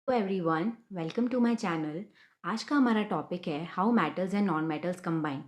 Hello everyone, welcome to my channel. आज का हमारा टॉपिक है how metals and non metals combine.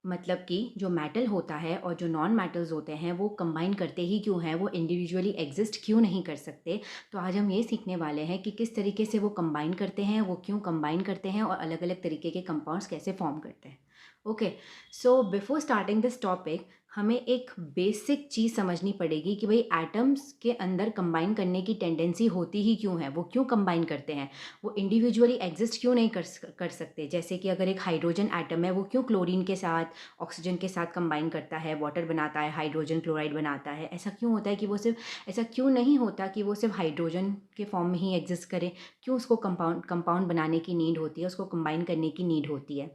मतलब कि जो मेटल होता है और जो नॉन मेटल्स होते हैं वो कंबाइन करते ही क्यों हैं, वो इंडिविजुअली एग्जिस्ट क्यों नहीं कर सकते। तो आज हम ये सीखने वाले हैं कि किस तरीके से वो कंबाइन करते हैं, वो क्यों कंबाइन करते हैं और अलग अलग तरीके के कंपाउंड्स कैसे फॉर्म करते हैं। Okay, so before starting this topic हमें एक बेसिक चीज़ समझनी पड़ेगी कि भाई एटम्स के अंदर कंबाइन करने की टेंडेंसी होती ही क्यों है, वो क्यों कंबाइन करते हैं, वो इंडिविजुअली एग्जिस्ट क्यों नहीं कर सकते। जैसे कि अगर एक हाइड्रोजन एटम है वो क्यों क्लोरीन के साथ ऑक्सीजन के साथ कंबाइन करता है, वाटर बनाता है, हाइड्रोजन क्लोराइड बनाता है। ऐसा क्यों होता है कि वो सिर्फ ऐसा क्यों नहीं होता कि वो सिर्फ हाइड्रोजन के फॉर्म में ही एग्जिस्ट करे। क्यों उसको कंपाउंड बनाने की नीड होती है, उसको कंबाइन करने की नीड होती है।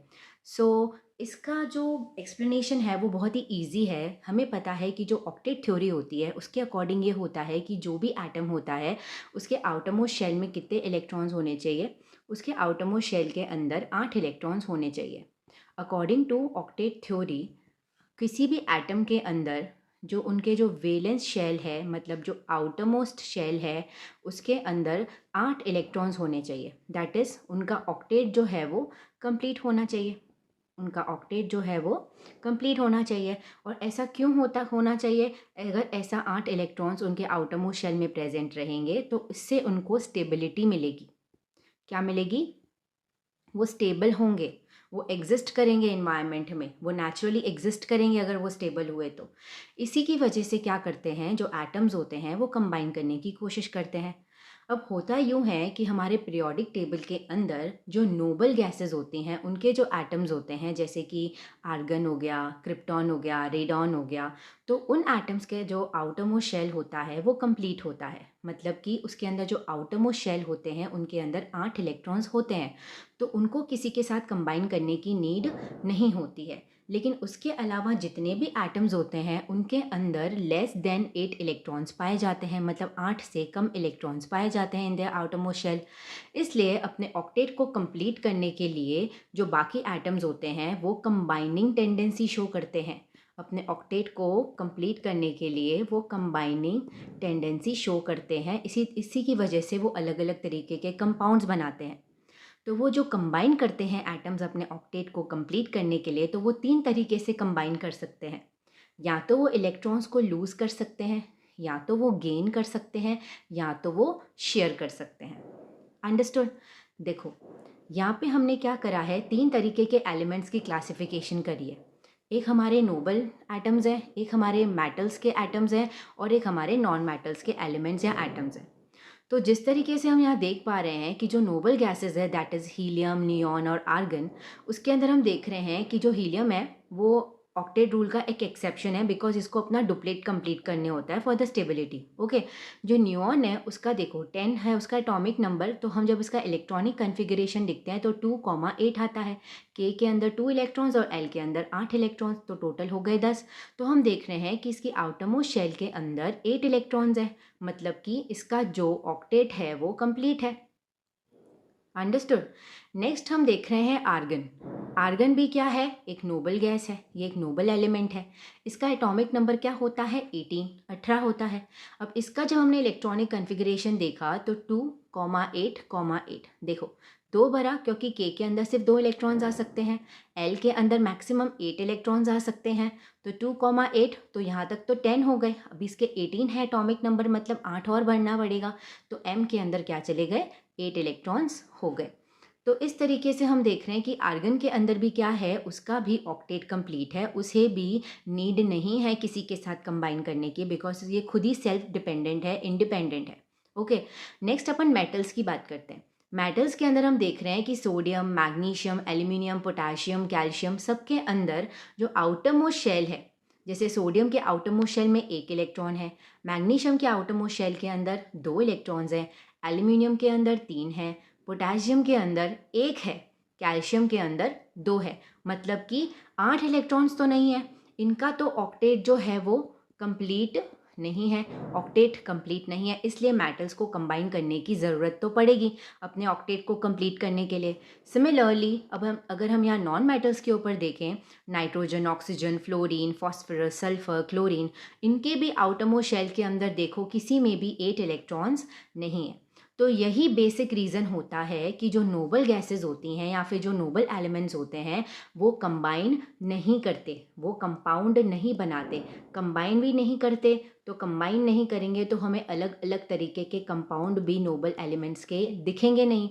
सो इसका जो एक्सप्लेनेशन है वो बहुत ही ईजी है। हमें पता है कि जो ऑक्टेट थ्योरी होती है उसके अकॉर्डिंग ये होता है कि जो भी एटम होता है उसके आउटरमोस्ट शेल में कितने इलेक्ट्रॉन्स होने चाहिए। उसके आउटरमोस्ट शेल के अंदर 8 इलेक्ट्रॉन्स होने चाहिए। अकॉर्डिंग टू ऑक्टेट थ्योरी किसी भी एटम के अंदर जो उनके जो वेलेंस शेल है, मतलब जो आउटरमोस्ट शेल है, उसके अंदर 8 इलेक्ट्रॉन्स होने चाहिए। दैट इज़ उनका ऑक्टेट जो है वो कंप्लीट होना चाहिए। उनका ऑक्टेट जो है वो कंप्लीट होना चाहिए। और ऐसा क्यों होना चाहिए? अगर ऐसा 8 इलेक्ट्रॉन्स उनके आउटरमोस्ट शेल में प्रेजेंट रहेंगे तो इससे उनको स्टेबिलिटी मिलेगी। क्या मिलेगी? वो स्टेबल होंगे, वो एग्जिस्ट करेंगे इन्वायरमेंट में, वो नेचुरली एग्जिस्ट करेंगे अगर वो स्टेबल हुए तो। इसी की वजह से क्या करते हैं, जो एटम्स होते हैं वो कंबाइन करने की कोशिश करते हैं। अब होता यूँ है कि हमारे पीरियोडिक टेबल के अंदर जो नोबल गैसेस होती हैं उनके जो एटम्स होते हैं, जैसे कि आर्गन हो गया, क्रिप्टॉन हो गया, रेडॉन हो गया, तो उन एटम्स के जो आउटरमोस्ट शेल होता है वो कंप्लीट होता है। मतलब कि उसके अंदर जो आउटरमोस्ट शेल होते हैं उनके अंदर 8 इलेक्ट्रॉन्स होते हैं, तो उनको किसी के साथ कंबाइन करने की नीड नहीं होती है। लेकिन उसके अलावा जितने भी एटम्स होते हैं उनके अंदर लेस देन 8 इलेक्ट्रॉन्स पाए जाते हैं, मतलब 8 से कम इलेक्ट्रॉन्स पाए जाते हैं इन देयर आउटरमोस्ट शेल। इसलिए अपने ऑक्टेट को कंप्लीट करने के लिए जो बाकी एटम्स होते हैं वो कंबाइनिंग टेंडेंसी शो करते हैं। अपने ऑक्टेट को कंप्लीट करने के लिए वो कंबाइनिंग टेंडेंसी शो करते हैं। इसी इसी की वजह से वो अलग अलग तरीके के कंपाउंड्स बनाते हैं। तो वो जो कंबाइन करते हैं एटम्स अपने ऑक्टेट को कंप्लीट करने के लिए, तो वो 3 तरीके से कंबाइन कर सकते हैं। या तो वो इलेक्ट्रॉन्स को लूज़ कर सकते हैं, या तो वो गेन कर सकते हैं, या तो वो शेयर कर सकते हैं। अंडरस्टूड? देखो, यहाँ पे हमने क्या करा है, 3 तरीके के एलिमेंट्स की क्लासिफिकेशन करी है। एक हमारे नोबल एटम्स हैं, एक हमारे मेटल्स के एटम्स हैं, और एक हमारे नॉन मेटल्स के एलिमेंट्स या एटम्स हैं। तो जिस तरीके से हम यहाँ देख पा रहे हैं कि जो नोबल गैसेस है, दैट इज़ हीलियम, नियॉन और आर्गन, उसके अंदर हम देख रहे हैं कि जो हीलियम है वो ऑक्टेट रूल का एक एक्सेप्शन है, बिकॉज इसको अपना डुप्लेट कंप्लीट करने होता है फॉर द स्टेबिलिटी। ओके, जो नियॉन है उसका देखो 10 है उसका एटॉमिक नंबर, तो हम जब इसका इलेक्ट्रॉनिक कन्फिगरेशन देखते हैं तो 2,8 आता है। के अंदर 2 इलेक्ट्रॉन्स और एल के अंदर 8 इलेक्ट्रॉन्स, तो टोटल हो गए 10। तो हम देख रहे हैं कि इसकी आउटरमोस्ट शेल के अंदर 8 इलेक्ट्रॉन्स है, मतलब कि इसका जो ऑक्टेट है वो कंप्लीट है। अंडरस्टूड? नेक्स्ट हम देख रहे हैं आर्गन। आर्गन भी क्या है? एक नोबल गैस है, ये एक नोबल एलिमेंट है। इसका एटॉमिक नंबर क्या होता है? 18 होता है। अब इसका जब हमने इलेक्ट्रॉनिक कन्फिग्रेशन देखा तो 2,8,8 देखो, दो भरा क्योंकि के अंदर सिर्फ 2 इलेक्ट्रॉन्स आ सकते हैं, एल के अंदर मैक्सिमम 8 इलेक्ट्रॉन्स आ सकते हैं। तो 2,8, तो यहाँ तक तो 10 हो गए। अब इसके 18 है एटॉमिक नंबर, मतलब 8 और बढ़ना पड़ेगा। तो एम के अंदर क्या चले गए? 8 इलेक्ट्रॉन्स हो गए। तो इस तरीके से हम देख रहे हैं कि आर्गन के अंदर भी क्या है, उसका भी ऑक्टेट कंप्लीट है, उसे भी नीड नहीं है किसी के साथ कंबाइन करने की, बिकॉज ये खुद ही सेल्फ डिपेंडेंट है, इंडिपेंडेंट है। ओके, नेक्स्ट अपन मेटल्स की बात करते हैं। मेटल्स के अंदर हम देख रहे हैं कि sodium, magnesium, aluminium, potassium, calcium, सबके अंदर जो आउटर मोस्ट शेल है, जैसे सोडियम के आउटर मोस्ट शेल में 1 इलेक्ट्रॉन है, मैग्नीशियम के आउटर मोस्ट शेल के अंदर 2 इलेक्ट्रॉन्स हैं, एल्यूमिनियम के अंदर 3 है, पोटेशियम के अंदर 1 है, कैल्शियम के अंदर 2 है। मतलब कि 8 इलेक्ट्रॉन्स तो नहीं है, इनका तो ऑक्टेट जो है वो कंप्लीट नहीं है, ऑक्टेट कंप्लीट नहीं है। इसलिए मेटल्स को कंबाइन करने की ज़रूरत तो पड़ेगी अपने ऑक्टेट को कंप्लीट करने के लिए। सिमिलरली अब अगर हम यहाँ नॉन मेटल्स के ऊपर देखें, nitrogen, oxygen, fluorine, phosphorus, sulphur, chlorine, इनके भी आउटरमोस्ट शेल के अंदर देखो किसी में भी 8 इलेक्ट्रॉन्स नहीं है। तो यही बेसिक रीज़न होता है कि जो नोबल गैसेस होती हैं या फिर जो नोबल एलिमेंट्स होते हैं वो कंबाइन नहीं करते, वो कंपाउंड नहीं बनाते, कंबाइन भी नहीं करते। तो कंबाइन नहीं करेंगे तो हमें अलग अलग तरीके के कंपाउंड भी नोबल एलिमेंट्स के दिखेंगे नहीं।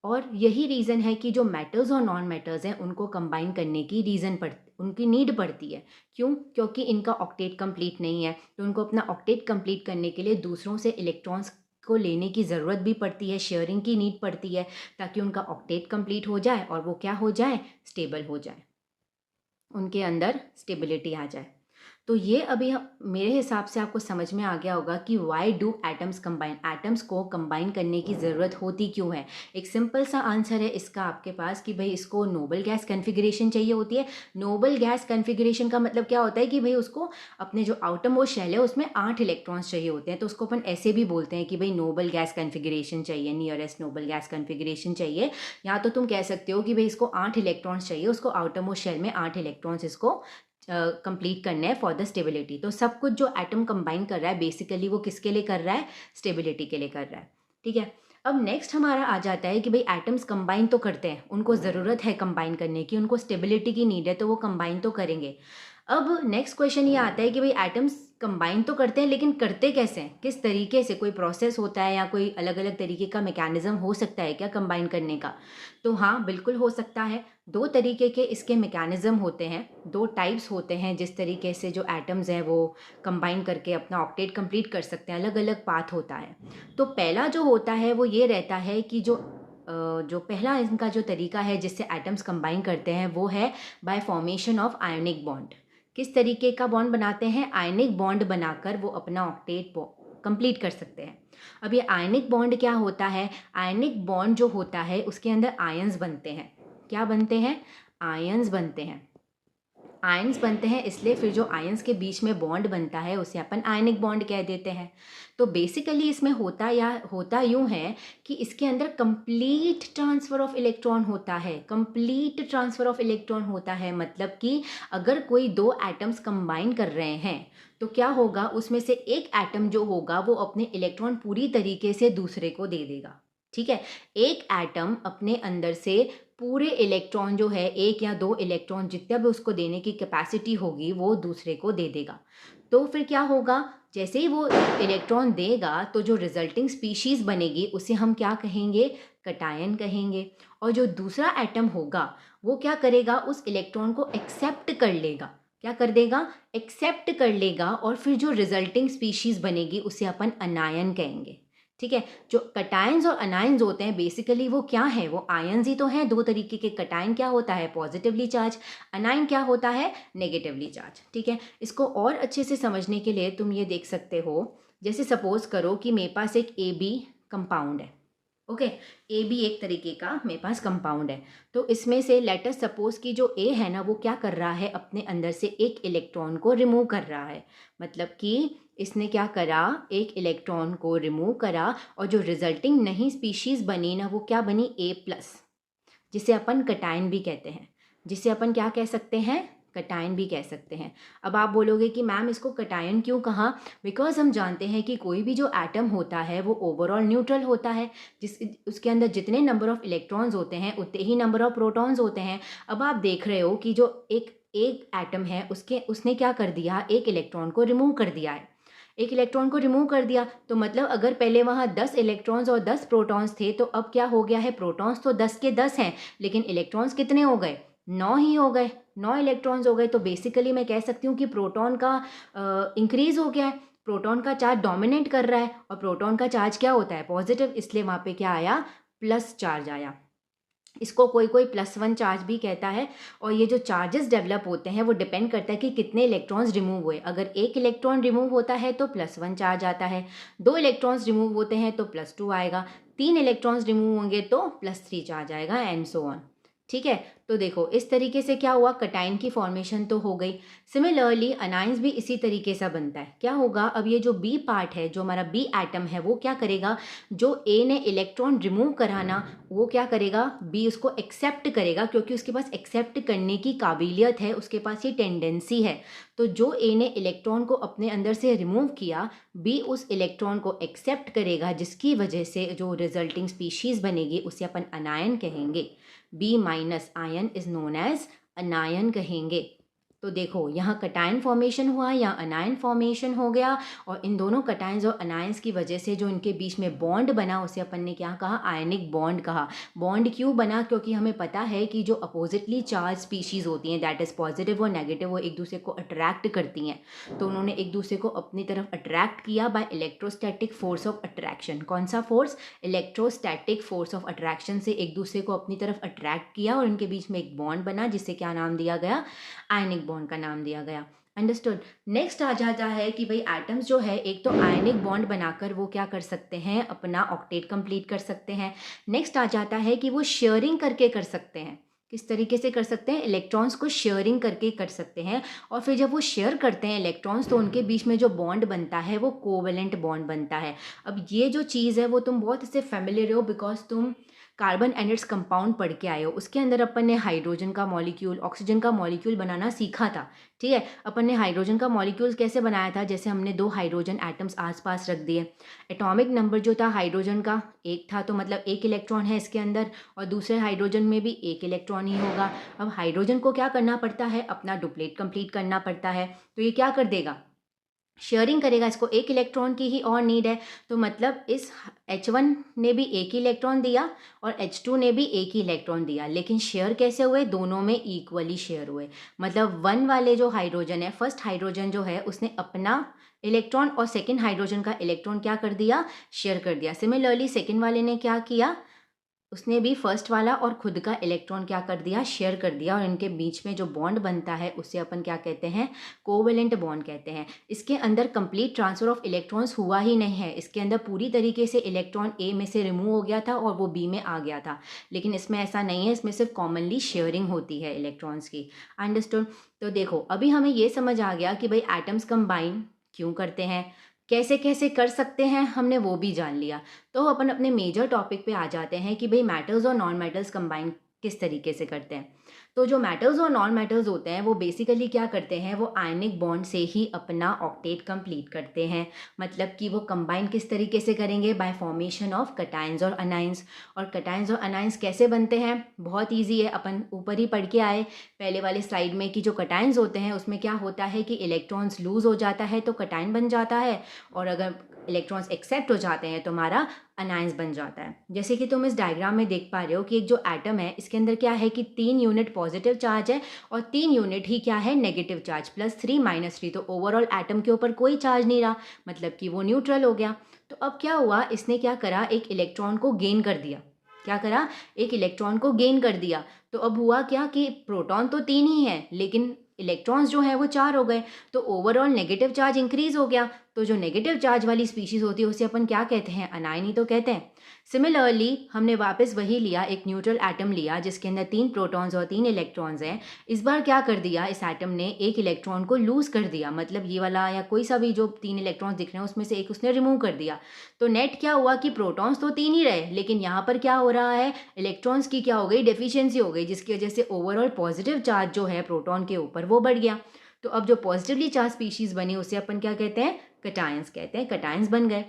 और यही रीज़न है कि जो मेटल्स और नॉन मेटल्स हैं उनको कंबाइन करने की उनकी नीड पड़ती है। क्यों? क्योंकि इनका ऑक्टेट कंप्लीट नहीं है, तो उनको अपना ऑक्टेट कंप्लीट करने के लिए दूसरों से इलेक्ट्रॉन्स को लेने की ज़रूरत भी पड़ती है, शेयरिंग की नीड पड़ती है, ताकि उनका ऑक्टेट कंप्लीट हो जाए और वो क्या हो जाए, स्टेबल हो जाए, उनके अंदर स्टेबिलिटी आ जाए। तो ये अभी मेरे हिसाब से आपको समझ में आ गया होगा कि why do atoms combine, atoms को कंबाइन करने की ज़रूरत होती क्यों है। एक सिंपल सा आंसर है इसका आपके पास कि भाई इसको नोबल गैस कन्फिग्रेशन चाहिए होती है। नोबल गैस कन्फिग्रेशन का मतलब क्या होता है कि भाई उसको अपने जो आउटर मोस्ट शेल है उसमें 8 इलेक्ट्रॉन्स चाहिए होते हैं, तो उसको अपन ऐसे भी बोलते हैं कि भाई नोबल गैस कन्फिग्रेशन चाहिए, नियरेस्ट नोबल गैस कन्फिग्रेशन चाहिए। या तो तुम कह सकते हो कि भाई इसको 8 इलेक्ट्रॉन्स चाहिए, उसको आउटर मोस्ट शेल में 8 इलेक्ट्रॉन्स इसको कंप्लीट करना है फॉर द स्टेबिलिटी। तो सब कुछ जो एटम कंबाइन कर रहा है बेसिकली वो किसके लिए कर रहा है, स्टेबिलिटी के लिए कर रहा है। ठीक है, अब नेक्स्ट हमारा आ जाता है कि भाई एटम्स कंबाइन तो करते हैं, उनको ज़रूरत है कंबाइन करने की, उनको स्टेबिलिटी की नीड है, तो वो कंबाइन तो करेंगे। अब नेक्स्ट क्वेश्चन ये आता है कि भाई एटम्स कंबाइन तो करते हैं लेकिन करते कैसे हैं, किस तरीके से, कोई प्रोसेस होता है या कोई अलग अलग तरीके का मैकेनिज्म हो सकता है क्या कंबाइन करने का। तो हाँ, बिल्कुल हो सकता है। दो तरीके के इसके मैकेनिज्म होते हैं, दो टाइप्स होते हैं जिस तरीके से जो एटम्स हैं वो कंबाइन करके अपना ऑक्टेट कंप्लीट कर सकते हैं, अलग अलग पाथ होता है। तो पहला जो होता है वो ये रहता है कि जो पहला इनका जो तरीका है जिससे एटम्स कंबाइन करते हैं वो है bye formation of ionic bond. किस तरीके का बॉन्ड बनाते हैं, आयनिक बॉन्ड बनाकर वो अपना ऑक्टेट कंप्लीट कर सकते हैं। अब ये आयनिक बॉन्ड क्या होता है, आयनिक बॉन्ड जो होता है उसके अंदर आयंस बनते हैं। क्या बनते हैं, आयंस बनते हैं। आयंस बनते हैं इसलिए फिर जो आयंस के बीच में बॉन्ड बनता है उसे अपन आयनिक बॉन्ड कह देते हैं। तो बेसिकली इसमें होता यूं है कि इसके अंदर कंप्लीट ट्रांसफ़र ऑफ इलेक्ट्रॉन होता है, कंप्लीट ट्रांसफ़र ऑफ इलेक्ट्रॉन होता है। मतलब कि अगर कोई दो एटम्स कंबाइन कर रहे हैं तो क्या होगा, उसमें से एक एटम जो होगा वो अपने इलेक्ट्रॉन पूरी तरीके से दूसरे को दे देगा। ठीक है, एक एटम अपने अंदर से पूरे इलेक्ट्रॉन जो है, एक या दो इलेक्ट्रॉन जितना भी उसको देने की कैपेसिटी होगी वो दूसरे को दे देगा। तो फिर क्या होगा, जैसे ही वो इलेक्ट्रॉन देगा तो जो रिजल्टिंग स्पीशीज़ बनेगी उसे हम क्या कहेंगे, कटायन कहेंगे। और जो दूसरा एटम होगा वो क्या करेगा, उस इलेक्ट्रॉन को एक्सेप्ट कर लेगा। क्या कर देगा, एक्सेप्ट कर लेगा, और फिर जो रिजल्टिंग स्पीशीज़ बनेगी उसे अपन अनायन कहेंगे। ठीक है, जो कटायंस और अनायंस होते हैं बेसिकली वो क्या है, वो आयंस ही तो हैं। दो तरीके के, कटायन क्या होता है, पॉजिटिवली चार्ज, अनायन क्या होता है, नेगेटिवली चार्ज। ठीक है, इसको और अच्छे से समझने के लिए तुम ये देख सकते हो, जैसे सपोज करो कि मेरे पास एक ए बी कंपाउंड है। ओके, ए बी एक तरीके का मेरे पास कंपाउंड है। तो इसमें से लेट अस सपोज कि जो ए है ना वो क्या कर रहा है, अपने अंदर से एक इलेक्ट्रॉन को रिमूव कर रहा है। मतलब कि इसने क्या करा, एक इलेक्ट्रॉन को रिमूव करा, और जो रिजल्टिंग नई स्पीशीज़ बनी ना वो क्या बनी, ए प्लस, जिसे अपन कटायन भी कहते हैं, जिसे अपन क्या कह सकते हैं, कटायन भी कह सकते हैं। अब आप बोलोगे कि मैम इसको कटायन क्यों कहा, बिकॉज हम जानते हैं कि कोई भी जो एटम होता है वो ओवरऑल न्यूट्रल होता है, जिस उसके अंदर जितने नंबर ऑफ इलेक्ट्रॉन्स होते हैं उतने ही नंबर ऑफ प्रोटॉन्स होते हैं। अब आप देख रहे हो कि जो एक एक एटम है उसने क्या कर दिया, एक इलेक्ट्रॉन को रिमूव कर दिया है। एक इलेक्ट्रॉन को रिमूव कर दिया तो मतलब अगर पहले वहाँ 10 इलेक्ट्रॉन्स और 10 प्रोटॉन्स थे तो अब क्या हो गया है, प्रोटॉन्स तो 10 के 10 हैं लेकिन इलेक्ट्रॉन्स कितने हो गए, 9 ही हो गए, 9 इलेक्ट्रॉन्स हो गए। तो बेसिकली मैं कह सकती हूँ कि प्रोटॉन का इंक्रीज हो गया है, प्रोटॉन का चार्ज डोमिनेट कर रहा है, और प्रोटॉन का चार्ज क्या होता है, पॉजिटिव, इसलिए वहाँ पे क्या आया, प्लस चार्ज आया। इसको कोई कोई +1 चार्ज भी कहता है। और ये जो चार्जेस डेवलप होते हैं वो डिपेंड करता है कि कितने इलेक्ट्रॉन्स रिमूव हुए। अगर एक इलेक्ट्रॉन रिमूव होता है तो +1 चार्ज आता है, 2 इलेक्ट्रॉन्स रिमूव होते हैं तो +2 आएगा, 3 इलेक्ट्रॉन्स रिमूव होंगे तो +3 चार्ज आएगा, एंड सो ऑन। ठीक है, तो देखो इस तरीके से क्या हुआ, कटायन की फॉर्मेशन तो हो गई। सिमिलरली अनायंस भी इसी तरीके से बनता है। क्या होगा, अब ये जो बी पार्ट है, जो हमारा बी एटम है, वो क्या करेगा, जो ए ने इलेक्ट्रॉन रिमूव कराना, वो क्या करेगा, बी उसको एक्सेप्ट करेगा, क्योंकि उसके पास एक्सेप्ट करने की काबिलियत है, उसके पास ये टेंडेंसी है। तो जो ए ने इलेक्ट्रॉन को अपने अंदर से रिमूव किया, बी उस इलेक्ट्रॉन को एक्सेप्ट करेगा, जिसकी वजह से जो रिजल्टिंग स्पीशीज बनेगी उसे अपन अनायन कहेंगे। B minus ion is known as anion कहेंगे। तो देखो यहाँ कटायन फॉर्मेशन हुआ या अनायन फॉर्मेशन हो गया, और इन दोनों कटायंस और अनायंस की वजह से जो इनके बीच में बॉन्ड बना उसे अपन ने क्या कहा, आयनिक बॉन्ड कहा। बॉन्ड क्यों बना, क्योंकि हमें पता है कि जो अपोजिटली चार्ज स्पीशीज़ होती हैं, दैट इज़ पॉजिटिव और नेगेटिव, वो एक दूसरे को अट्रैक्ट करती हैं। तो उन्होंने एक दूसरे को अपनी तरफ अट्रैक्ट किया by electrostatic force of attraction. कौन सा force, electrostatic force of attraction से एक दूसरे को अपनी तरफ अट्रैक्ट किया, और इनके बीच में एक बॉन्ड बना, जिससे क्या नाम दिया गया, आयनिक बॉन्ड का नाम दिया गया। अंडरस्टूड। नेक्स्ट आ जाता है कि भाई एटम्स जो है, एक तो आयनिक बॉन्ड बनाकर वो क्या कर सकते हैं, अपना ऑक्टेट कंप्लीट कर सकते हैं। नेक्स्ट आ जाता है कि वो शेयरिंग करके कर सकते हैं। किस तरीके से कर सकते हैं, इलेक्ट्रॉन्स को शेयरिंग करके कर सकते हैं। और फिर जब वो शेयर करते हैं इलेक्ट्रॉन्स, तो उनके बीच में जो बॉन्ड बनता है वो कोवेलेंट बॉन्ड बनता है। अब ये जो चीज़ है वो तुम बहुत इससे फेमिलियर हो, बिकॉज तुम कार्बन एंड्स कंपाउंड पढ़ के आए हो। उसके अंदर अपन ने हाइड्रोजन का मॉलिक्यूल, ऑक्सीजन का मॉलिक्यूल बनाना सीखा था। ठीक है, अपन ने हाइड्रोजन का मॉलिक्यूल कैसे बनाया था, जैसे हमने 2 हाइड्रोजन एटम्स आसपास रख दिए। एटॉमिक नंबर जो था हाइड्रोजन का 1 था, तो मतलब 1 इलेक्ट्रॉन है इसके अंदर, और दूसरे हाइड्रोजन में भी 1 इलेक्ट्रॉन ही होगा। अब हाइड्रोजन को क्या करना पड़ता है, अपना डुप्लेट कंप्लीट करना पड़ता है। तो ये क्या कर देगा, शेयरिंग करेगा, इसको 1 इलेक्ट्रॉन की ही और नीड है। तो मतलब इस H1 ने भी 1 ही इलेक्ट्रॉन दिया और H2 ने भी 1 ही इलेक्ट्रॉन दिया, लेकिन शेयर कैसे हुए, दोनों में इक्वली शेयर हुए। मतलब 1 वाले जो हाइड्रोजन है, फर्स्ट हाइड्रोजन जो है, उसने अपना इलेक्ट्रॉन और सेकेंड हाइड्रोजन का इलेक्ट्रॉन क्या कर दिया, शेयर कर दिया। सिमिलरली सेकेंड वाले ने क्या किया, उसने भी फर्स्ट वाला और खुद का इलेक्ट्रॉन क्या कर दिया, शेयर कर दिया, और इनके बीच में जो बॉन्ड बनता है उसे अपन क्या कहते हैं, कोवेलेंट बॉन्ड कहते हैं। इसके अंदर कंप्लीट ट्रांसफर ऑफ इलेक्ट्रॉन्स हुआ ही नहीं है, इसके अंदर पूरी तरीके से इलेक्ट्रॉन ए में से रिमूव हो गया था और वो बी में आ गया था। लेकिन इसमें ऐसा नहीं है, इसमें सिर्फ कॉमनली शेयरिंग होती है इलेक्ट्रॉन्स की। अंडरस्टूड। तो देखो अभी हमें ये समझ आ गया कि भाई एटम्स कंबाइन क्यों करते हैं, कैसे कैसे कर सकते हैं, हमने वो भी जान लिया। तो अपन अपने मेजर टॉपिक पे आ जाते हैं कि भाई मेटल्स और नॉन मेटल्स कंबाइन किस तरीके से करते हैं। तो जो मेटल्स और नॉन मेटल्स होते हैं वो बेसिकली क्या करते हैं, वो आयनिक बॉन्ड से ही अपना ऑक्टेट कंप्लीट करते हैं। मतलब कि वो कंबाइन किस तरीके से करेंगे, बाय फॉर्मेशन ऑफ कटायंस और अनायंस। और कटायंस और अनायंस कैसे बनते हैं, बहुत ईजी है, अपन ऊपर ही पढ़ के आए पहले वाले स्लाइड में कि जो कटायंस होते हैं उसमें क्या होता है कि इलेक्ट्रॉन्स लूज हो जाता है तो कटायन बन जाता है, और अगर इलेक्ट्रॉन्स एक्सेप्ट हो जाते हैं तो हमारा अनायंस बन जाता है। जैसे कि तुम इस डायग्राम में देख पा रहे हो कि एक जो एटम है इसके अंदर क्या है कि 3 यूनिट पॉजिटिव चार्ज है और 3 यूनिट ही क्या है, नेगेटिव चार्ज, +3 -3। तो ओवरऑल एटम के ऊपर कोई चार्ज नहीं रहा, मतलब कि वो न्यूट्रल हो गया। तो अब क्या हुआ, इसने क्या करा, एक इलेक्ट्रॉन को गेन कर दिया। क्या करा, एक इलेक्ट्रॉन को गेन कर दिया। तो अब हुआ क्या कि प्रोटॉन तो 3 ही है, लेकिन इलेक्ट्रॉन्स जो है वो 4 हो गए, तो ओवरऑल नेगेटिव चार्ज इंक्रीज हो गया। तो जो नेगेटिव चार्ज वाली स्पीशीज होती है उसे अपन क्या कहते हैं, अनायन ही तो कहते हैं। सिमिलरली हमने वापस वही लिया, एक न्यूट्रल एटम लिया जिसके अंदर 3 प्रोटॉन्स और 3 इलेक्ट्रॉन्स हैं। इस बार क्या कर दिया, इस एटम ने एक इलेक्ट्रॉन को लूज कर दिया, मतलब ये वाला या कोई सा भी जो 3 इलेक्ट्रॉन्स दिख रहे हैं उसमें से एक उसने रिमूव कर दिया। तो नेट क्या हुआ कि प्रोटॉन्स तो 3 ही रहे, लेकिन यहाँ पर क्या हो रहा है, इलेक्ट्रॉन्स की क्या हो गई, डेफिशिएंसी हो गई, जिसकी वजह से ओवरऑल पॉजिटिव चार्ज जो है प्रोटॉन के ऊपर वो बढ़ गया। तो अब जो पॉजिटिवली चार्ज स्पीशीज बनी उसे अपन क्या कहते हैं, कटायंस कहते हैं, कटायंस बन गए।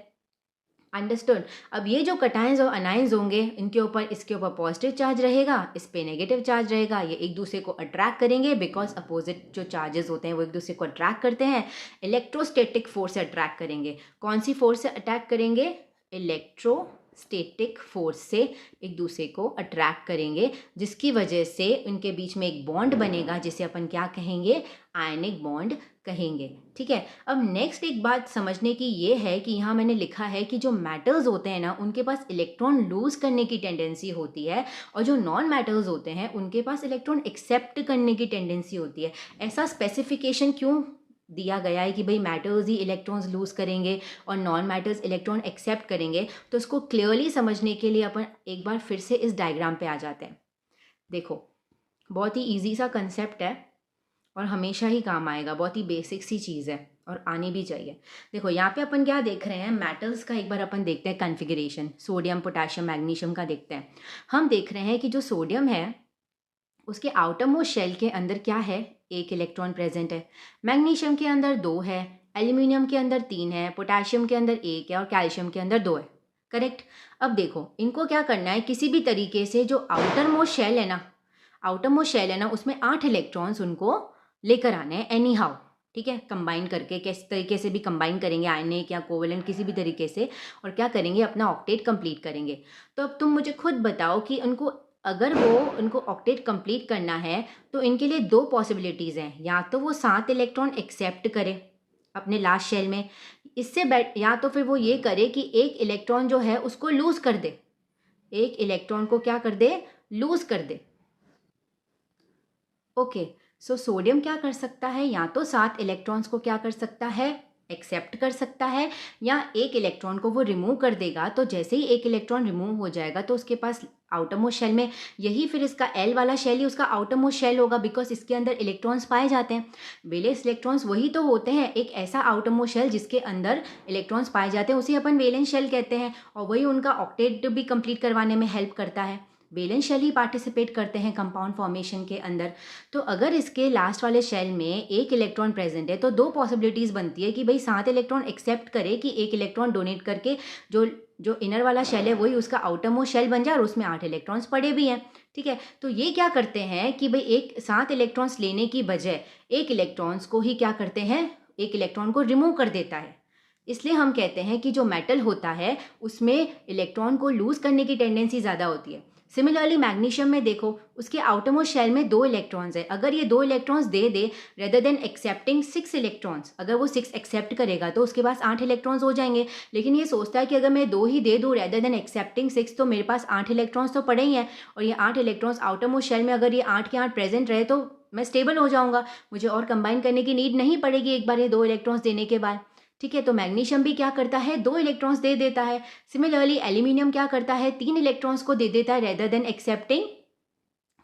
अंडरस्टूड। अब ये जो कटायंस और अनायंस होंगे, इनके ऊपर, इसके ऊपर पॉजिटिव चार्ज रहेगा, इस पे नेगेटिव चार्ज रहेगा, ये एक दूसरे को अट्रैक्ट करेंगे, बिकॉज अपोजिट जो चार्जेस होते हैं वो एक दूसरे को अट्रैक्ट करते हैं। इलेक्ट्रोस्टैटिक फोर्स से अट्रैक्ट करेंगे। कौन सी फोर्स से अटैक करेंगे, इलेक्ट्रोस्टैटिक फोर्स से एक दूसरे को अट्रैक्ट करेंगे, जिसकी वजह से इनके बीच में एक बॉन्ड बनेगा जिसे अपन क्या कहेंगे, आयनिक बॉन्ड कहेंगे। ठीक है, अब नेक्स्ट एक बात समझने की ये है कि यहाँ मैंने लिखा है कि जो मेटल्स होते हैं ना उनके पास इलेक्ट्रॉन लूज करने की टेंडेंसी होती है, और जो नॉन मेटल्स होते हैं उनके पास इलेक्ट्रॉन एक्सेप्ट करने की टेंडेंसी होती है। ऐसा स्पेसिफिकेशन क्यों दिया गया है कि भाई मेटल्स ही इलेक्ट्रॉन्स लूज करेंगे और नॉन मेटल्स इलेक्ट्रॉन एक्सेप्ट करेंगे, तो इसको क्लियरली समझने के लिए अपन एक बार फिर से इस डायग्राम पे आ जाते हैं। देखो बहुत ही ईज़ी सा कंसेप्ट है और हमेशा ही काम आएगा, बहुत ही बेसिक सी चीज़ है और आनी भी चाहिए। देखो यहाँ पे अपन क्या देख रहे हैं, मेटल्स का एक बार अपन देखते हैं कॉन्फ़िगरेशन, सोडियम, पोटेशियम, मैग्नीशियम का देखते हैं। हम देख रहे हैं कि जो सोडियम है उसके आउटर मोस्ट शेल के अंदर क्या है, एक इलेक्ट्रॉन प्रेजेंट है। मैग्नीशियम के अंदर 2 है, एल्यूमिनियम के अंदर 3 है, पोटेशियम के अंदर 1 है और कैल्शियम के अंदर 2 है। करेक्ट। अब देखो इनको क्या करना है, किसी भी तरीके से जो आउटर मोस्ट शेल है ना, आउटर मोस्ट शेल है ना, उसमें 8 इलेक्ट्रॉन्स उनको लेकर आने हैं एनी हाउ। ठीक है, कंबाइन करके किस तरीके से भी कंबाइन करेंगे, आयनिक या कोवेलेंट किसी भी तरीके से, और क्या करेंगे, अपना ऑक्टेट कंप्लीट करेंगे। तो अब तुम मुझे खुद बताओ कि उनको, अगर वो उनको ऑक्टेट कंप्लीट करना है तो इनके लिए 2 पॉसिबिलिटीज़ हैं, या तो वो 7 इलेक्ट्रॉन एक्सेप्ट करे अपने लास्ट शेल में, इससे या तो फिर वो ये करे कि एक इलेक्ट्रॉन जो है उसको लूज कर दे, एक इलेक्ट्रॉन को क्या कर दे, लूज कर दे। ओके, सो सोडियम क्या कर सकता है, या तो 7 इलेक्ट्रॉन्स को क्या कर सकता है, एक्सेप्ट कर सकता है, या एक इलेक्ट्रॉन को वो रिमूव कर देगा। तो जैसे ही एक इलेक्ट्रॉन रिमूव हो जाएगा तो उसके पास आउटर मोस्ट शेल में, यही फिर इसका एल वाला शेल ही उसका आउटर मोस्ट शेल होगा, बिकॉज इसके अंदर इलेक्ट्रॉन्स पाए जाते हैं। वेलेंस इलेक्ट्रॉन्स वही तो होते हैं, एक ऐसा आउटर मोस्ट शेल जिसके अंदर इलेक्ट्रॉन्स पाए जाते हैं उसे अपन वेलेंस शेल कहते हैं, और वही उनका ऑक्टेट भी कंप्लीट करवाने में हेल्प करता है। वेलेंस शेल ही पार्टिसिपेट करते हैं कंपाउंड फॉर्मेशन के अंदर। तो अगर इसके लास्ट वाले शेल में एक इलेक्ट्रॉन प्रेजेंट है तो 2 पॉसिबिलिटीज़ बनती है कि भाई 7 इलेक्ट्रॉन एक्सेप्ट करे कि एक इलेक्ट्रॉन डोनेट करके जो जो इनर वाला शेल है वही उसका आउटर मोस्ट शेल बन जाए और उसमें 8 इलेक्ट्रॉन्स पड़े भी हैं। ठीक है, तो ये क्या करते हैं कि भाई एक 7 इलेक्ट्रॉन्स लेने की बजाय एक इलेक्ट्रॉन्स को ही क्या करते हैं, एक इलेक्ट्रॉन को रिमूव कर देता है। इसलिए हम कहते हैं कि जो मेटल होता है उसमें इलेक्ट्रॉन को लूज करने की टेंडेंसी ज़्यादा होती है। सिमिलरली मैग्नीशियम में देखो, उसके आउटर मोस्ट शेल में 2 इलेक्ट्रॉन्स है, अगर ये 2 electrons they they rather than accepting 6 electrons, अगर वो 6 एक्सेप्ट करेगा तो उसके पास 8 इलेक्ट्रॉन्स हो जाएंगे। लेकिन ये सोचता है कि अगर मैं 2 ही दे दूँ रेदर देन एक्सेप्टिंग 6 तो मेरे पास 8 इलेक्ट्रॉन्स तो पड़े ही हैं, और ये 8 इलेक्ट्रॉन्स आउटर मोस्ट शेल में अगर ये 8 के 8 प्रेजेंट रहे तो मैं स्टेबल हो जाऊंगा, मुझे और कंबाइन करने की नीड नहीं पड़ेगी एक बार ये 2 इलेक्ट्रॉन्स देने के बाद। ठीक है, तो मैग्नीशियम भी क्या करता है, 2 इलेक्ट्रॉन्स दे देता है। सिमिलरली एल्यूमिनियम क्या करता है, 3 इलेक्ट्रॉन्स को दे देता है रेदर देन एक्सेप्टिंग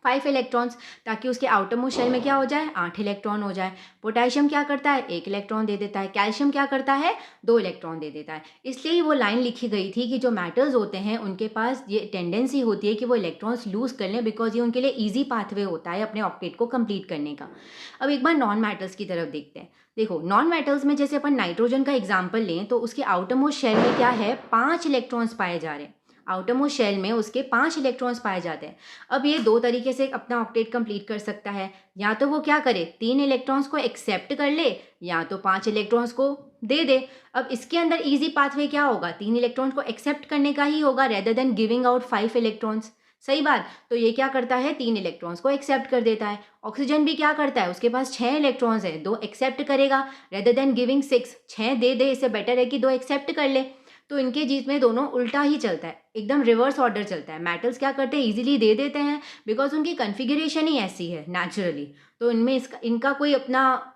5 इलेक्ट्रॉन्स, ताकि उसके आउटर मोस्ट शेल में क्या हो जाए, 8 इलेक्ट्रॉन हो जाए। पोटेशियम क्या करता है, 1 इलेक्ट्रॉन दे देता है। कैल्शियम क्या करता है, 2 इलेक्ट्रॉन दे देता है। इसलिए ही वो लाइन लिखी गई थी कि जो मेटल्स होते हैं उनके पास ये टेंडेंसी होती है कि वो इलेक्ट्रॉन्स लूज कर लें, बिकॉज ये उनके लिए ईजी पाथवे होता है अपने ऑक्टेट को कंप्लीट करने का। अब एक बार नॉन मेटल्स की तरफ देखते हैं। देखो नॉन मेटल्स में जैसे अपन नाइट्रोजन का एग्जाम्पल लें तो उसके आउटर मोस्ट शेल में क्या है, 5 इलेक्ट्रॉन्स पाए जा रहे हैं। आउटर मोस्ट शेल में उसके 5 इलेक्ट्रॉन्स पाए जाते हैं। अब ये 2 तरीके से अपना ऑक्टेट कंप्लीट कर सकता है, या तो वो क्या करे, 3 इलेक्ट्रॉन्स को एक्सेप्ट कर ले, या तो 5 इलेक्ट्रॉन्स को दे दे। अब इसके अंदर इजी पाथवे क्या होगा, 3 इलेक्ट्रॉन्स को एक्सेप्ट करने का ही होगा rather than giving out 5 electrons. सही बात, तो ये क्या करता है, 3 इलेक्ट्रॉन्स को एक्सेप्ट कर देता है। ऑक्सीजन भी क्या करता है, उसके पास 6 इलेक्ट्रॉन्स है, 2 एक्सेप्ट करेगा रेदर देन गिविंग 6, 6 दे दे, इससे बेटर है कि 2 एक्सेप्ट कर ले। तो इनके बीच में दोनों उल्टा ही चलता है, एकदम रिवर्स ऑर्डर चलता है। मेटल्स क्या करते हैं, इजीली दे देते हैं बिकॉज उनकी कन्फिगरेशन ही ऐसी है नेचुरली, तो इनमें इनका कोई अपना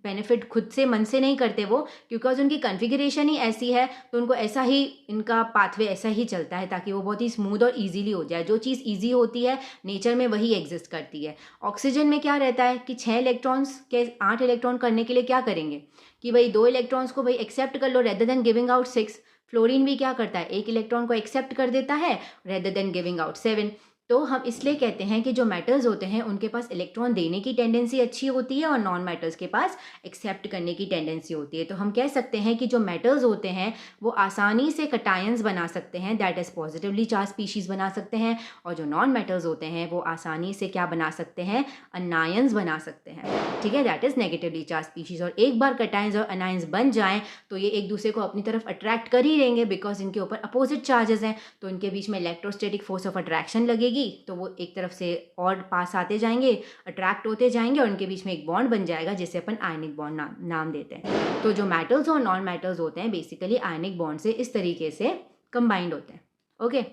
बेनिफिट खुद से मन से नहीं करते वो, बिकॉज उनकी कन्फिगरेशन ही ऐसी है, तो उनको ऐसा ही, इनका पाथवे ऐसा ही चलता है ताकि वो बहुत ही स्मूथ और इजीली हो जाए। जो चीज़ इजी होती है नेचर में वही एग्जिस्ट करती है। ऑक्सीजन में क्या रहता है कि 6 इलेक्ट्रॉन्स के 8 इलेक्ट्रॉन करने के लिए क्या करेंगे कि भाई 2 इलेक्ट्रॉन्स को भाई एक्सेप्ट कर लो rather than giving out 6। Fluorine भी क्या करता है, 1 इलेक्ट्रॉन को एक्सेप्ट कर देता है रेदर देन गिविंग आउट 7। तो हम इसलिए कहते हैं कि जो मेटल्स होते हैं उनके पास इलेक्ट्रॉन देने की टेंडेंसी अच्छी होती है और नॉन मेटल्स के पास एक्सेप्ट करने की टेंडेंसी होती है। तो हम कह सकते हैं कि जो मेटल्स होते हैं वो आसानी से कटायंस बना सकते हैं, that is positively charge species बना सकते हैं, और जो नॉन मेटल्स होते हैं वो आसानी से क्या बना सकते हैं, अनायंस बना सकते हैं। ठीक है, that is negatively charge species. और एक बार कटायंस और अनायंस बन जाएँ तो ये एक दूसरे को अपनी तरफ अट्रैक्ट कर ही रहेंगे, बिकॉज इनके ऊपर अपोजिट चार्जेस हैं, तो इनके बीच में इलेक्ट्रोस्टैटिक फोर्स ऑफ अट्रैक्शन लगेगी, तो वो एक तरफ से और पास आते जाएंगे, अट्रैक्ट होते जाएंगे, और उनके बीच में एक बॉन्ड बन जाएगा जिसे अपन आयनिक बॉन्ड नाम देते हैं। तो जो मेटल्स और नॉन मेटल्स होते हैं बेसिकली आयनिक बॉन्ड से इस तरीके से कंबाइंड होते हैं। ओके,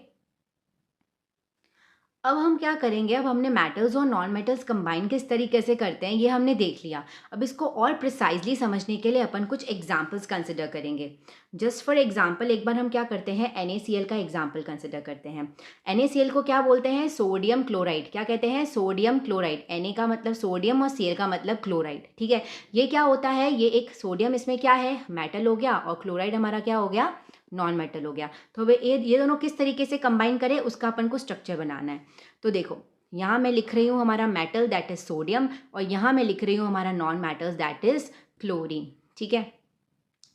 अब हम क्या करेंगे, अब हमने मेटल्स और नॉन मेटल्स कंबाइन किस तरीके से करते हैं ये हमने देख लिया। अब इसको और प्रिसाइजली समझने के लिए अपन कुछ एग्जांपल्स कंसिडर करेंगे। जस्ट फॉर एग्जांपल एक बार हम क्या करते हैं, NaCl का एग्जांपल कंसिडर करते हैं। NaCl को क्या बोलते हैं, सोडियम क्लोराइड। क्या कहते हैं, सोडियम क्लोराइड। Na का मतलब सोडियम और Cl का मतलब क्लोराइड। ठीक है, ये क्या होता है, ये एक सोडियम इसमें क्या है, मेटल हो गया, और क्लोराइड हमारा क्या हो गया, नॉन मेटल हो गया। तो वे ये दोनों किस तरीके से कंबाइन करें उसका अपन को स्ट्रक्चर बनाना है। तो देखो, यहाँ मैं लिख रही हूँ हमारा मेटल दैट इज सोडियम, और यहाँ मैं लिख रही हूँ हमारा non metals that is chlorine. ठीक है,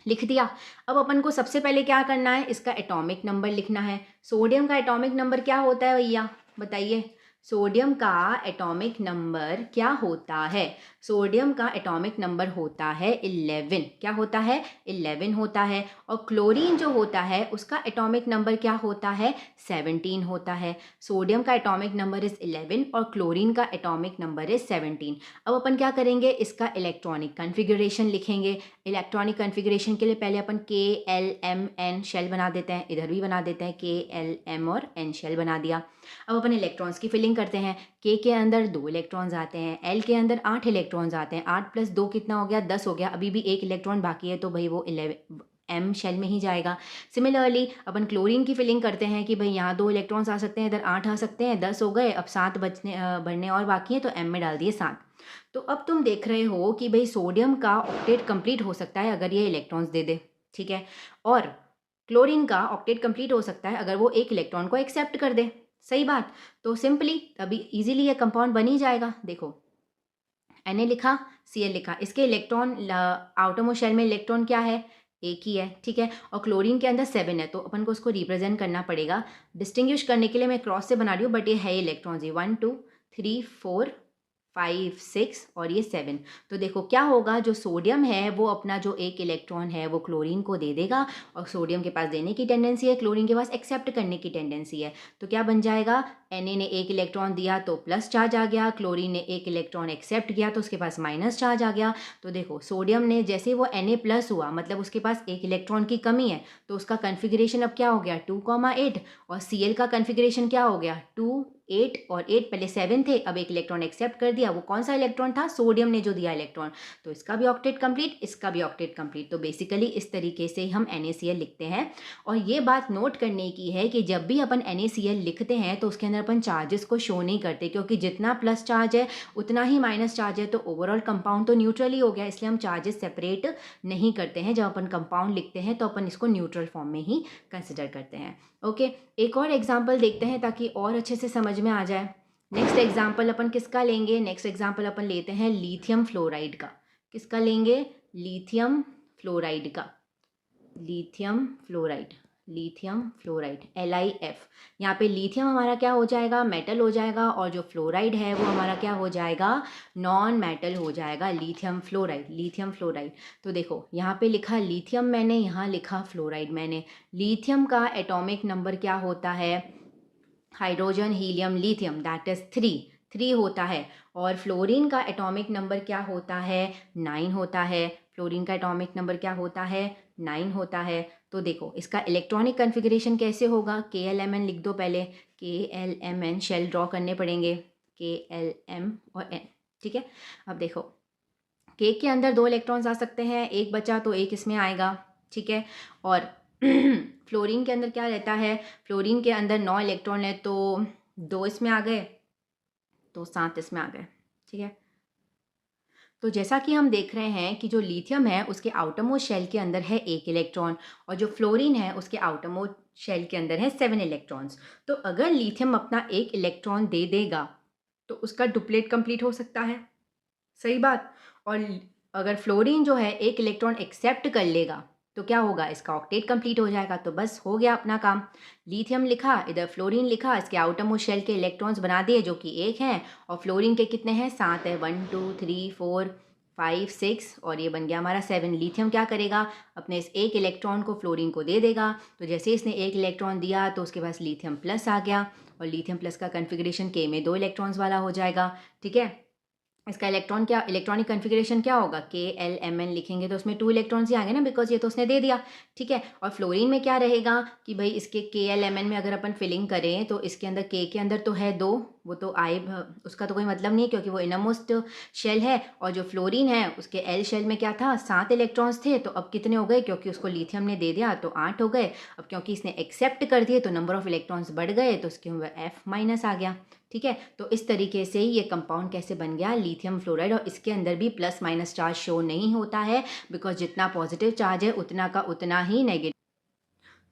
लिख दिया। अब अपन को सबसे पहले क्या करना है, इसका एटॉमिक नंबर लिखना है। सोडियम का एटॉमिक नंबर क्या होता है भैया, बताइए। सोडियम का एटॉमिक नंबर क्या होता है, सोडियम का एटॉमिक नंबर होता है 11। क्या होता है, 11 होता है। और क्लोरीन जो होता है उसका एटॉमिक नंबर क्या होता है, 17 होता है। सोडियम का एटॉमिक नंबर इज 11 और क्लोरीन का एटॉमिक नंबर इज 17। अब अपन क्या करेंगे, इसका इलेक्ट्रॉनिक कन्फिगरेशन लिखेंगे। इलेक्ट्रॉनिक कन्फिगरेशन के लिए पहले अपन KLMN शेल बना देते हैं, इधर भी बना देते हैं KLM और N शेल बना दिया। अब अपन इलेक्ट्रॉन्स की फिलिंग करते हैं। K के अंदर 2 इलेक्ट्रॉन्स आते हैं, L के अंदर 8 इलेक्ट्रॉन्स आते हैं। 8 + 2 कितना हो गया, 10 हो गया। अभी भी एक इलेक्ट्रॉन बाकी है, तो भाई वो 11 M शेल में ही जाएगा। सिमिलरली अपन क्लोरीन की फिलिंग करते हैं कि भाई यहाँ 2 इलेक्ट्रॉन्स आ सकते हैं, इधर 8 आ सकते हैं, 10 हो गए। अब 7 बढ़ने और बाकी हैं, तो M में डाल दिए 7। तो अब तुम देख रहे हो कि भाई सोडियम का ऑक्टेट कंप्लीट हो सकता है अगर ये इलेक्ट्रॉन्स दे दे। ठीक है, और क्लोरीन का ऑक्टेट कंप्लीट हो सकता है अगर वो एक इलेक्ट्रॉन को एक्सेप्ट कर दे। सही बात। तो सिंपली अभी इजीली ये कंपाउंड बन ही जाएगा। देखो, Na लिखा, Cl लिखा, इसके इलेक्ट्रॉन आउटरमोस्ट शेल में इलेक्ट्रॉन क्या है, एक ही है। ठीक है, और क्लोरीन के अंदर 7 है, तो अपन को उसको रिप्रेजेंट करना पड़ेगा। डिस्टिंग्विश करने के लिए मैं क्रॉस से बना रही हूँ, बट ये है इलेक्ट्रॉन्स, ये 1 2 3 4 5 6 और ये 7। तो देखो क्या होगा, जो सोडियम है वो अपना जो एक इलेक्ट्रॉन है वो क्लोरीन को दे देगा, और सोडियम के पास देने की टेंडेंसी है, क्लोरीन के पास एक्सेप्ट करने की टेंडेंसी है। तो क्या बन जाएगा, Na ने एक इलेक्ट्रॉन दिया तो प्लस चार्ज आ गया, क्लोरीन ने एक इलेक्ट्रॉन एक्सेप्ट किया तो उसके पास माइनस चार्ज आ गया। तो देखो सोडियम ने जैसे वो Na+ हुआ, मतलब उसके पास एक इलेक्ट्रॉन की कमी है, तो उसका कन्फिग्रेशन अब क्या हो गया, 2,8। और Cl का कन्फिग्रेशन क्या हो गया, 2 8 और 8 पहले 7 थे, अब एक इलेक्ट्रॉन एक्सेप्ट कर दिया। वो कौन सा इलेक्ट्रॉन था, सोडियम ने जो दिया इलेक्ट्रॉन। तो इसका भी ऑक्टेट कंप्लीट, इसका भी ऑक्टेट कंप्लीट। तो बेसिकली इस तरीके से हम NaCl लिखते हैं। और ये बात नोट करने की है कि जब भी अपन NaCl लिखते हैं तो उसके अंदर अपन चार्जेस को शो नहीं करते, क्योंकि जितना प्लस चार्ज है उतना ही माइनस चार्ज है, तो ओवरऑल कंपाउंड तो न्यूट्रल ही हो गया। इसलिए हम चार्जेस सेपरेट नहीं करते हैं। जब अपन कंपाउंड लिखते हैं तो अपन इसको न्यूट्रल फॉर्म में ही कंसिडर करते हैं। ओके, एक और एग्जाम्पल देखते हैं ताकि और अच्छे से समझ में आ जाए। नेक्स्ट एग्जाम्पल अपन किसका लेंगे, नेक्स्ट एग्जाम्पल अपन लेते हैं लिथियम फ्लोराइड का। किसका लेंगे, लिथियम फ्लोराइड का। Lithium fluoride, lithium fluoride LiF। यहाँ पे लिथियम हमारा क्या हो जाएगा, मेटल हो जाएगा, और जो फ्लोराइड है वो हमारा क्या हो जाएगा, नॉन मेटल हो जाएगा। Lithium fluoride, lithium fluoride. तो देखो यहाँ पे लिखा लिथियम मैंने, यहाँ लिखा फ्लोराइड मैंने। लिथियम का एटॉमिक नंबर क्या होता है, hydrogen helium lithium that is 3 होता है। और फ्लोरीन का एटॉमिक नंबर क्या होता है, 9 होता है। फ्लोरीन का एटॉमिक नंबर क्या होता है, 9 होता है। तो देखो इसका इलेक्ट्रॉनिक कन्फिग्रेशन कैसे होगा, KLMN लिख दो पहले। KLMN शेल ड्रॉ करने पड़ेंगे, KLM और N। ठीक है, अब देखो K के अंदर 2 इलेक्ट्रॉन्स आ सकते हैं, एक बचा तो एक इसमें आएगा। ठीक है, और फ्लोरीन के अंदर क्या रहता है, फ्लोरीन के अंदर 9 इलेक्ट्रॉन है, तो 2 इसमें आ गए तो 7 इसमें आ गए। ठीक है, तो जैसा कि हम देख रहे हैं कि जो लिथियम है उसके आउटरमोस्ट शेल के अंदर है 1 इलेक्ट्रॉन, और जो फ्लोरीन है उसके आउटरमोस्ट शेल के अंदर है 7 इलेक्ट्रॉन्स। तो अगर लिथियम अपना 1 इलेक्ट्रॉन दे देगा तो उसका डुप्लेट कंप्लीट हो सकता है। सही बात। और अगर फ्लोरीन जो है 1 इलेक्ट्रॉन एक्सेप्ट कर लेगा तो क्या होगा, इसका ऑक्टेट कंप्लीट हो जाएगा। तो बस हो गया अपना काम। लिथियम लिखा, इधर फ्लोरीन लिखा, इसके आउटरमोस्ट शेल के इलेक्ट्रॉन्स बना दिए जो कि 1 हैं, और फ्लोरीन के कितने हैं, 7 है। 1 2 3 4 5 6 और ये बन गया हमारा 7। लिथियम क्या करेगा, अपने इस 1 इलेक्ट्रॉन को फ्लोरीन को दे देगा। तो जैसे इसने 1 इलेक्ट्रॉन दिया तो उसके पास लिथियम प्लस आ गया, और लिथियम प्लस का कन्फिग्रेशन K में 2 इलेक्ट्रॉन्स वाला हो जाएगा। ठीक है, इसका इलेक्ट्रॉनिक कॉन्फ़िगरेशन क्या होगा, KLMn लिखेंगे तो उसमें 2 इलेक्ट्रॉन्स ही आएंगे ना, बिकॉज ये तो उसने दे दिया। ठीक है, और फ्लोरीन में क्या रहेगा कि भाई इसके KLMn में अगर अपन फिलिंग करें तो इसके अंदर K के अंदर तो है 2, वो तो आए उसका तो कोई मतलब नहीं है क्योंकि वो इनरमोस्ट शेल है, और जो फ्लोरीन है उसके L शेल में क्या था, 7 इलेक्ट्रॉन्स थे। तो अब कितने हो गए, क्योंकि उसको लिथियम ने दे दिया तो 8 हो गए। अब क्योंकि इसने एक्सेप्ट कर दिए तो नंबर ऑफ इलेक्ट्रॉन्स बढ़ गए, तो उसके F माइनस आ गया। ठीक है, तो इस तरीके से ये कंपाउंड कैसे बन गया, लिथियम फ्लोराइड। और इसके अंदर भी प्लस माइनस चार्ज शो नहीं होता है, बिकॉज जितना पॉजिटिव चार्ज है उतना का उतना ही नेगेटिव।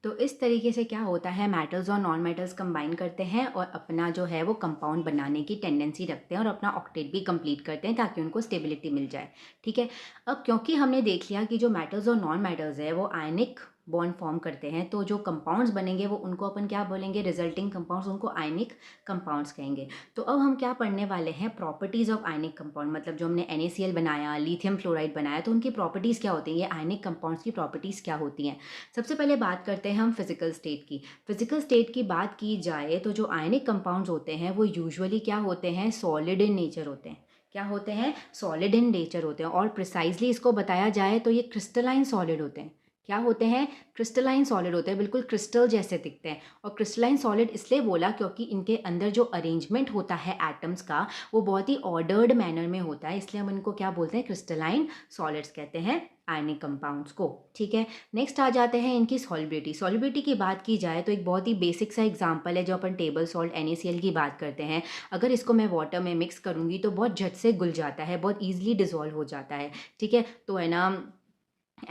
तो इस तरीके से क्या होता है, मेटल्स और नॉन मेटल्स कंबाइन करते हैं और अपना जो है वो कंपाउंड बनाने की टेंडेंसी रखते हैं और अपना ऑक्टेट भी कंप्लीट करते हैं ताकि उनको स्टेबिलिटी मिल जाए। ठीक है, अब क्योंकि हमने देख लिया कि जो मेटल्स और नॉन मेटल्स है वो आयनिक बॉन्ड फॉर्म करते हैं, तो जो कंपाउंड्स बनेंगे वो उनको अपन क्या बोलेंगे, रिजल्टिंग कंपाउंड्स, उनको आयनिक कंपाउंड्स कहेंगे। तो अब हम क्या पढ़ने वाले हैं, प्रॉपर्टीज़ ऑफ आयनिक कंपाउंड। मतलब जो हमने NaCl बनाया, लिथियम फ्लोराइड बनाया, तो उनकी प्रॉपर्टीज़ क्या होती हैं, ये आयनिक कंपाउंड्स की प्रॉपर्टीज़ क्या होती हैं। सबसे पहले बात करते हैं हम फिजिकल स्टेट की। फिजिकल स्टेट की बात की जाए तो जो आयनिक कंपाउंड्स होते हैं वो यूजुअली क्या होते हैं, सॉलिड इन नेचर होते हैं। क्या होते हैं, सॉलिड इन नेचर होते हैं। और प्रिसाइजली इसको बताया जाए तो ये क्रिस्टलाइन सॉलिड होते हैं। क्या होते हैं, क्रिस्टलाइन सॉलिड होते हैं, बिल्कुल क्रिस्टल जैसे दिखते हैं। और क्रिस्टलाइन सॉलिड इसलिए बोला क्योंकि इनके अंदर जो अरेंजमेंट होता है एटम्स का वो बहुत ही ऑर्डर्ड मैनर में होता है, इसलिए हम इनको क्या बोलते हैं, क्रिस्टलाइन सॉलिड्स कहते हैं आयनिक कंपाउंड्स को। ठीक है, नेक्स्ट आ जाते हैं इनकी सॉल्युबिलिटी। सॉल्युबिलिटी की बात की जाए तो एक बहुत ही बेसिक सा एग्जांपल है, जो अपन टेबल सॉल्ट NaCl की बात करते हैं। अगर इसको मैं वाटर में मिक्स करूँगी तो बहुत झट से घुल जाता है, बहुत ईजिली डिजोल्व हो जाता है। ठीक है, तो है ना,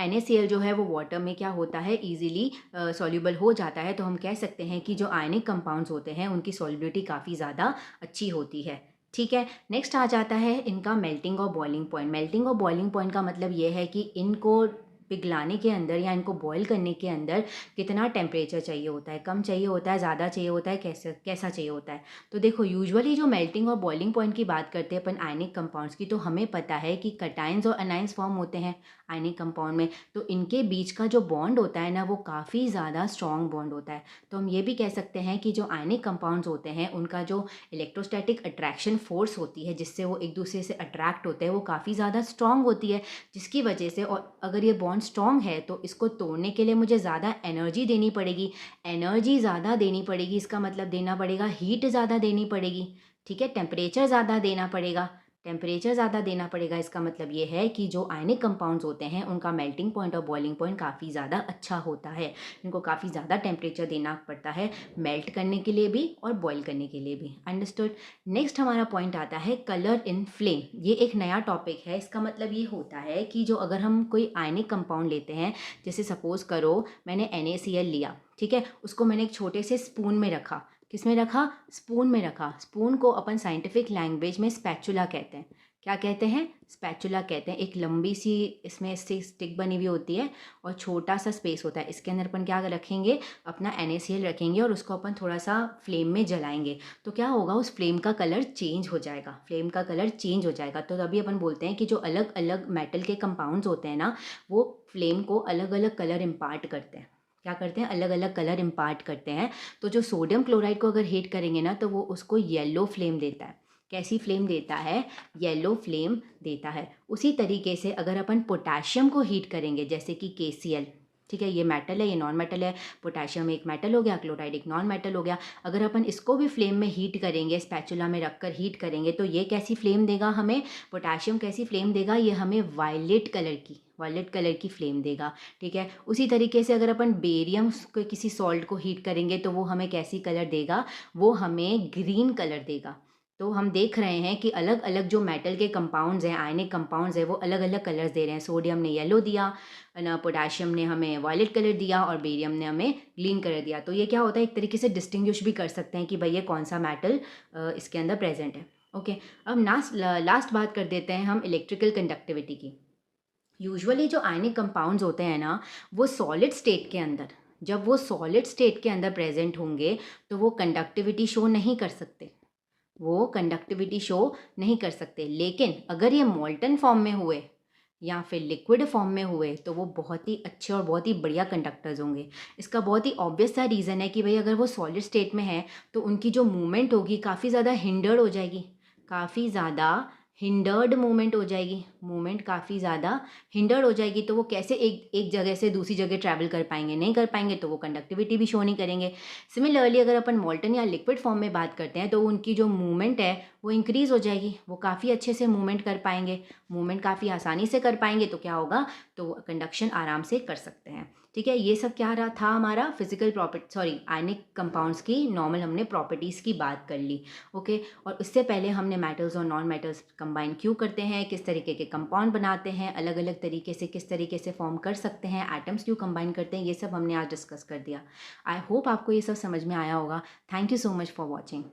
NaCl जो है वो वाटर में क्या होता है, इजीली सॉल्यूबल हो जाता है। तो हम कह सकते हैं कि जो आयनिक कंपाउंड्स होते हैं उनकी सॉल्युबिलिटी काफ़ी ज़्यादा अच्छी होती है। ठीक है, नेक्स्ट आ जाता है इनका मेल्टिंग और बॉइलिंग पॉइंट। मेल्टिंग और बॉइलिंग पॉइंट का मतलब ये है कि इनको पिघलाने के अंदर या इनको बॉईल करने के अंदर कितना टेम्परेचर चाहिए होता है, कम चाहिए होता है, ज़्यादा चाहिए होता है, कैसा चाहिए होता है। तो देखो, यूजुअली जो मेल्टिंग और बॉइलिंग पॉइंट की बात करते हैं अपन आयनिक कंपाउंड्स की, तो हमें पता है कि कटाइंस और अनाइंस फॉर्म होते हैं आयनिक कंपाउंड में। तो इनके बीच का जो बॉन्ड होता है ना वो काफ़ी ज़्यादा स्ट्रॉन्ग बॉन्ड होता है। तो हम ये भी कह सकते हैं कि जो आयनिक कंपाउंड्स होते हैं उनका जो इलेक्ट्रोस्टैटिक अट्रैक्शन फोर्स होती है जिससे वो एक दूसरे से अट्रैक्ट होते हैं वो काफ़ी ज़्यादा स्ट्रॉन्ग होती है, जिसकी वजह से, और अगर ये बॉन्ड स्ट्रॉन्ग है तो इसको तोड़ने के लिए मुझे ज़्यादा एनर्जी देनी पड़ेगी। एनर्जी ज़्यादा देनी पड़ेगी, इसका मतलब देना पड़ेगा हीट ज़्यादा देनी पड़ेगी। ठीक है, टेम्परेचर ज़्यादा देना पड़ेगा। टेम्परेचर ज़्यादा देना पड़ेगा, इसका मतलब ये है कि जो आयनिक कंपाउंड्स होते हैं उनका मेल्टिंग पॉइंट और बॉइलिंग पॉइंट काफ़ी ज़्यादा अच्छा होता है। इनको काफ़ी ज़्यादा टेम्परेचर देना पड़ता है, मेल्ट करने के लिए भी और बॉईल करने के लिए भी। अंडरस्टूड। नेक्स्ट हमारा पॉइंट आता है कलर इन फ्लेम। ये एक नया टॉपिक है। इसका मतलब ये होता है कि जो अगर हम कोई आयनिक कंपाउंड लेते हैं, जैसे सपोज करो मैंने NaCl लिया, ठीक है, उसको मैंने एक छोटे से स्पून में रखा। किस में रखा, स्पून में रखा। स्पून को अपन साइंटिफिक लैंग्वेज में स्पैचुला कहते हैं। क्या कहते हैं, स्पैचुला कहते हैं। एक लंबी सी इसमें इससे स्टिक बनी हुई होती है और छोटा सा स्पेस होता है। इसके अंदर अपन क्या रखेंगे, अपना NaCl रखेंगे और उसको अपन थोड़ा सा फ्लेम में जलाएंगे। तो क्या होगा, उस फ्लेम का कलर चेंज हो जाएगा, फ्लेम का कलर चेंज हो जाएगा। तो तभी अपन बोलते हैं कि जो अलग अलग मेटल के कंपाउंड्स होते हैं ना, वो फ्लेम को अलग अलग कलर इम्पार्ट करते हैं। क्या करते हैं, अलग अलग कलर इम्पार्ट करते हैं। तो जो सोडियम क्लोराइड को अगर हीट करेंगे ना तो वो उसको येलो फ्लेम देता है। कैसी फ्लेम देता है, येलो फ्लेम देता है। उसी तरीके से अगर अपन पोटाशियम को हीट करेंगे, जैसे कि KCl, ठीक है, ये मेटल है, ये नॉन मेटल है। पोटाशियम एक मेटल हो गया, क्लोराइड एक नॉन मेटल हो गया। अगर अपन इसको भी फ्लेम में हीट करेंगे, स्पैचुला में रखकर हीट करेंगे, तो ये कैसी फ्लेम देगा हमें, पोटाशियम कैसी फ्लेम देगा, ये हमें वायलेट कलर की फ्लेम देगा। ठीक है, उसी तरीके से अगर अपन बेरियम को किसी सॉल्ट को हीट करेंगे तो वो हमें कैसी कलर देगा, वो हमें ग्रीन कलर देगा। तो हम देख रहे हैं कि अलग अलग जो मेटल के कंपाउंड्स हैं, आयनिक कंपाउंड्स हैं, वो अलग अलग कलर्स दे रहे हैं। सोडियम ने येलो दिया ना, पोटाशियम ने हमें वायलेट कलर दिया और बेरियम ने हमें ग्रीन कलर दिया। तो ये क्या होता है, एक तरीके से डिस्टिंग्विश भी कर सकते हैं कि भाई ये कौन सा मेटल इसके अंदर प्रेजेंट है। ओके, अब लास्ट बात कर देते हैं हम इलेक्ट्रिकल कंडक्टिविटी की। यूजुअली जो आयनिक कंपाउंड्स होते हैं ना, वो सॉलिड स्टेट के अंदर, जब वो सॉलिड स्टेट के अंदर प्रेजेंट होंगे तो वो कंडक्टिविटी शो नहीं कर सकते, वो कंडक्टिविटी शो नहीं कर सकते। लेकिन अगर ये मोल्टन फॉर्म में हुए या फिर लिक्विड फॉर्म में हुए तो वो बहुत ही अच्छे और बहुत ही बढ़िया कंडक्टर्स होंगे। इसका बहुत ही ऑब्वियस सा रीज़न है कि भाई अगर वो सॉलिड स्टेट में है तो उनकी जो मूवमेंट होगी काफ़ी ज़्यादा हिंडर्ड हो जाएगी, काफ़ी ज़्यादा हिंडर्ड मूवमेंट हो जाएगी, मूवमेंट काफ़ी ज़्यादा हिंडर्ड हो जाएगी, तो वो कैसे एक एक जगह से दूसरी जगह ट्रैवल कर पाएँगे? नहीं कर पाएँगे, तो वो कंडक्टिविटी भी शो नहीं करेंगे। सिमिलरली अगर अपन मोल्टन या लिक्विड फॉर्म में बात करते हैं, तो उनकी जो मूवमेंट है, वो इंक्रीज़ हो जाएगी। वो काफ़ी अच्छे से मूवमेंट कर पाएँगे, मूवमेंट काफ़ी आसानी से कर पाएँगे, तो क्या होगा? तो कंडक्शन आराम से कर सकते हैं। ठीक है, ये सब क्या रहा था हमारा फिज़िकल आयनिक कंपाउंड्स की नॉर्मल हमने प्रॉपर्टीज़ की बात कर ली। ओके, और उससे पहले हमने मेटल्स और नॉन मेटल्स कंबाइन क्यों करते हैं, किस तरीके के कंपाउंड बनाते हैं, अलग अलग तरीके से किस तरीके से फॉर्म कर सकते हैं, एटम्स क्यों कंबाइन करते हैं, ये सब हमने आज डिस्कस कर दिया। आई होप आपको ये सब समझ में आया होगा। Thank you so much for watching.